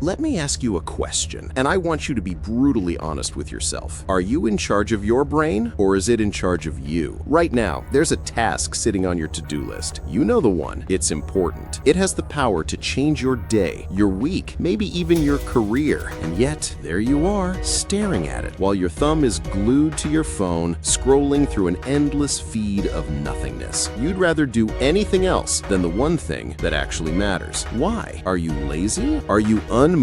Let me ask you a question, and I want you to be brutally honest with yourself. Are you in charge of your brain, or is it in charge of you? Right now, there's a task sitting on your to-do list. You know the one. It's important. It has the power to change your day, your week, maybe even your career. And yet, there you are, staring at it, while your thumb is glued to your phone, scrolling through an endless feed of nothingness. You'd rather do anything else than the one thing that actually matters. Why? Are you lazy? Are you unmotivated?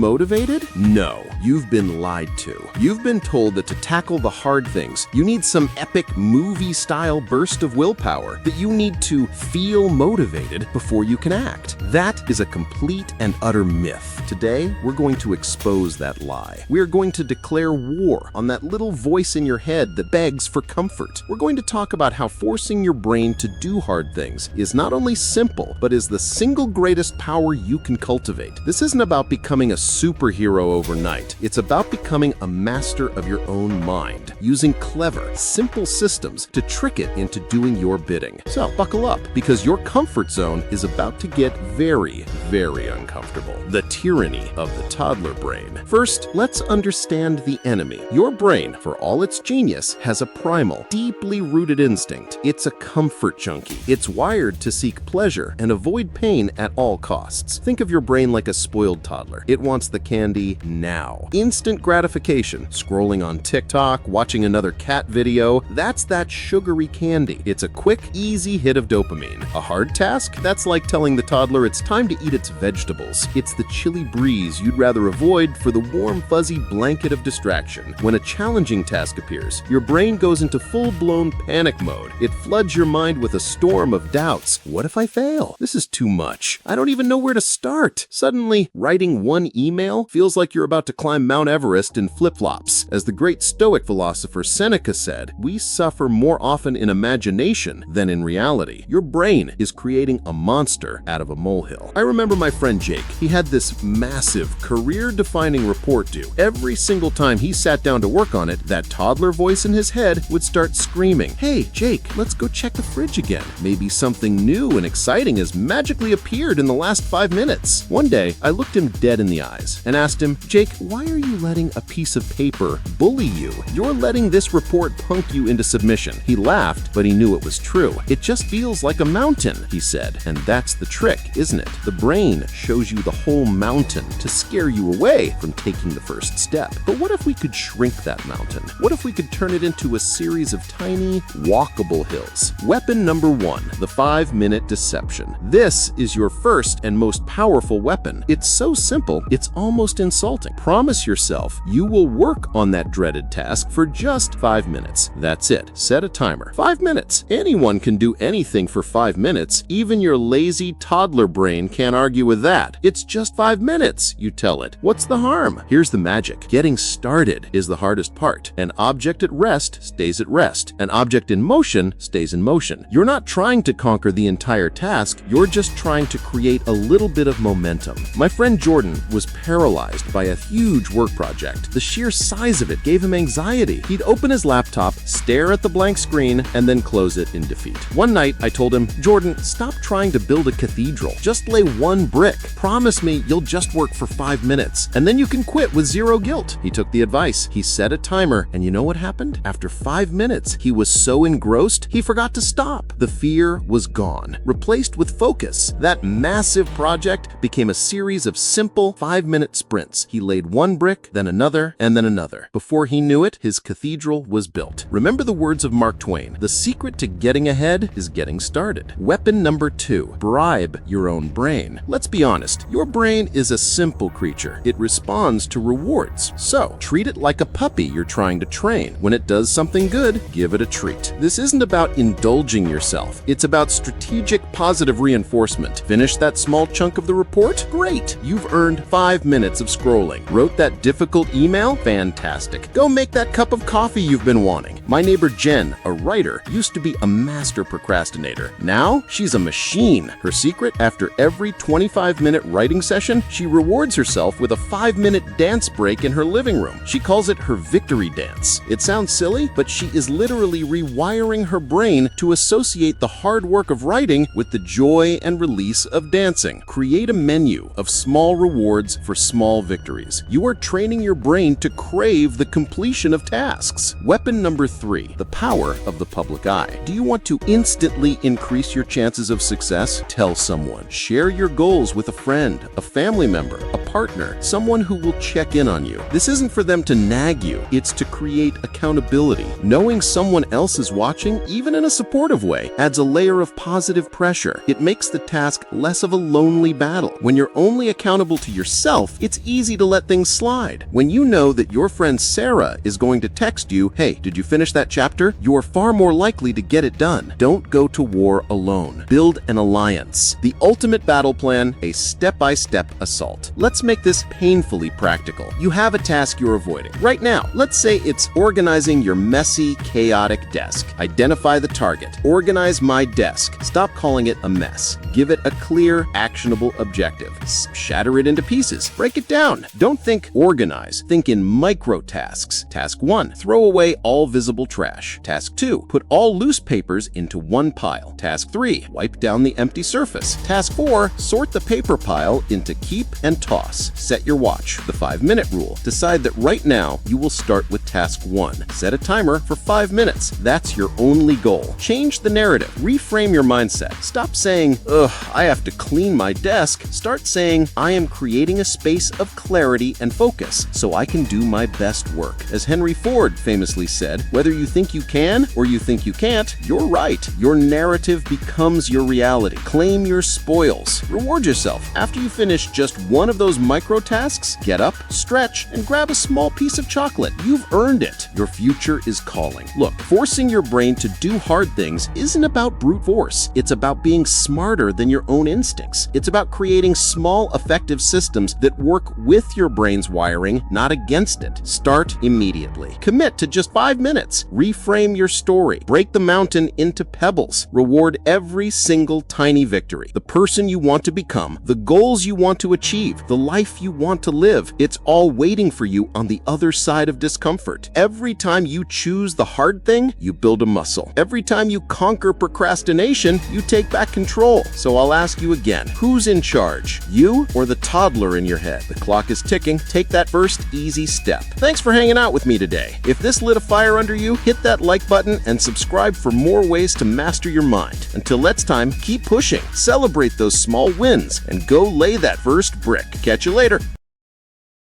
No, you've been lied to. You've been told that to tackle the hard things, you need some epic movie-style burst of willpower, that you need to feel motivated before you can act. That is a complete and utter myth. Today, we're going to expose that lie. We are going to declare war on that little voice in your head that begs for comfort. We're going to talk about how forcing your brain to do hard things is not only simple, but is the single greatest power you can cultivate. This isn't about becoming a superhero overnight. It's about becoming a master of your own mind, using clever, simple systems to trick it into doing your bidding. So buckle up, because your comfort zone is about to get very, very uncomfortable. The tyranny of the toddler brain. First, let's understand the enemy. Your brain, for all its genius, has a primal, deeply rooted instinct. It's a comfort junkie. It's wired to seek pleasure and avoid pain at all costs. Think of your brain like a spoiled toddler. It wants the candy now. Instant gratification, scrolling on TikTok, watching another cat video, that's that sugary candy. It's a quick, easy hit of dopamine. A hard task? That's like telling the toddler it's time to eat its vegetables. It's the chilly breeze you'd rather avoid for the warm, fuzzy blanket of distraction. When a challenging task appears, your brain goes into full-blown panic mode. It floods your mind with a storm of doubts. What if I fail? This is too much. I don't even know where to start. Suddenly, writing one email feels like you're about to climb Mount Everest in flip-flops. As the great Stoic philosopher Seneca said, we suffer more often in imagination than in reality. Your brain is creating a monster out of a molehill. I remember my friend Jake. He had this massive, career-defining report due. Every single time he sat down to work on it, that toddler voice in his head would start screaming, "Hey, Jake, let's go check the fridge again. Maybe something new and exciting has magically appeared in the last 5 minutes." One day, I looked him dead in the eyes and asked him, "Jake, why are you letting a piece of paper bully you? You're letting this report punk you into submission." He laughed, but he knew it was true. "It just feels like a mountain," he said. And that's the trick, isn't it? The brain shows you the whole mountain to scare you away from taking the first step. But what if we could shrink that mountain? What if we could turn it into a series of tiny, walkable hills? Weapon number 1, the 5-minute deception. This is your first and most powerful weapon. It's so simple, it's almost insulting. Promise yourself you will work on that dreaded task for just 5 minutes. That's it. Set a timer. 5 minutes. Anyone can do anything for 5 minutes. Even your lazy toddler brain can't argue with that. It's just 5 minutes, you tell it. What's the harm? Here's the magic. Getting started is the hardest part. An object at rest stays at rest. An object in motion stays in motion. You're not trying to conquer the entire task, you're just trying to create a little bit of momentum. My friend Jordan was paralyzed by a huge work project. The sheer size of it gave him anxiety. He'd open his laptop, stare at the blank screen, and then close it in defeat. One night, I told him, "Jordan, stop trying to build a cathedral. Just lay one brick. Promise me you'll just work for 5 minutes, and then you can quit with zero guilt." He took the advice. He set a timer, and you know what happened? After 5 minutes, he was so engrossed, he forgot to stop. The fear was gone, replaced with focus. That massive project became a series of simple 5-minute sprints. He laid one brick, then another, and then another. Before he knew it, his cathedral was built. Remember the words of Mark Twain: the secret to getting ahead is getting started. Weapon number 2, bribe your own brain. Let's be honest, your brain is a simple creature. It responds to rewards. So, treat it like a puppy you're trying to train. When it does something good, give it a treat. This isn't about indulging yourself. It's about strategic positive reinforcement. Finish that small chunk of the report? Great! You've earned 5 minutes of scrolling. Wrote that difficult email? Fantastic. Go make that cup of coffee you've been wanting. My neighbor Jen, a writer, used to be a master procrastinator. Now, she's a machine. Her secret? After every 25-minute writing session, she rewards herself with a 5-minute dance break in her living room. She calls it her victory dance. It sounds silly, but she is literally rewiring her brain to associate the hard work of writing with the joy and release of dancing. Create a menu of small rewards rewards for small victories. You are training your brain to crave the completion of tasks. Weapon number 3, the power of the public eye. Do you want to instantly increase your chances of success? Tell someone. Share your goals with a friend, a family member, a partner, someone who will check in on you. This isn't for them to nag you, it's to create accountability. Knowing someone else is watching, even in a supportive way, adds a layer of positive pressure. It makes the task less of a lonely battle. When you're only accountable to yourself, it's easy to let things slide. When you know that your friend Sarah is going to text you, "Hey, did you finish that chapter?" you're far more likely to get it done. Don't go to war alone. Build an alliance. The ultimate battle plan, a step-by-step assault. Let's make this painfully practical. You have a task you're avoiding. Right now, let's say it's organizing your messy, chaotic desk. Identify the target. Organize my desk. Stop calling it a mess. Give it a clear, actionable objective. Shatter it into pieces. Break it down. Don't think organize. Think in micro tasks. Task 1, throw away all visible trash. Task 2, put all loose papers into one pile. Task 3, wipe down the empty surface. Task 4, sort the paper pile into keep and toss. Set your watch. The 5-minute rule. Decide that right now you will start with task 1. Set a timer for 5 minutes. That's your only goal. Change the narrative. Reframe your mindset. Stop saying, "Ugh, I have to clean my desk." Start saying, "I am creating a space of clarity and focus so I can do my best work." As Henry Ford famously said, whether you think you can or you think you can't, you're right. Your narrative becomes your reality. Claim your spoils. Reward yourself. After you finish just one of those micro tasks, get up, stretch, and grab a small piece of chocolate. You've earned it. Your future is calling. Look, forcing your brain to do hard things isn't about brute force. It's about being smarter than your own instincts. It's about creating small, effective systems that work with your brain's wiring, not against it. Start immediately. Commit to just 5 minutes. Reframe your story. Break the mountain into pebbles. Reward every single tiny victory. The person you want to become, the goals you want to achieve, the life you want to live. It's all waiting for you on the other side of discomfort. Every time you choose the hard thing, you build a muscle. Every time you conquer procrastination, you take back control. So I'll ask you again, who's in charge? You or the toddler in your head? The clock is ticking. Take that first easy step. Thanks for hanging out with me today. If this lit a fire under you, hit that like button and subscribe for more ways to master your mind. Until next time, keep pushing, celebrate those small wins, and go lay that first brick. Catch you later.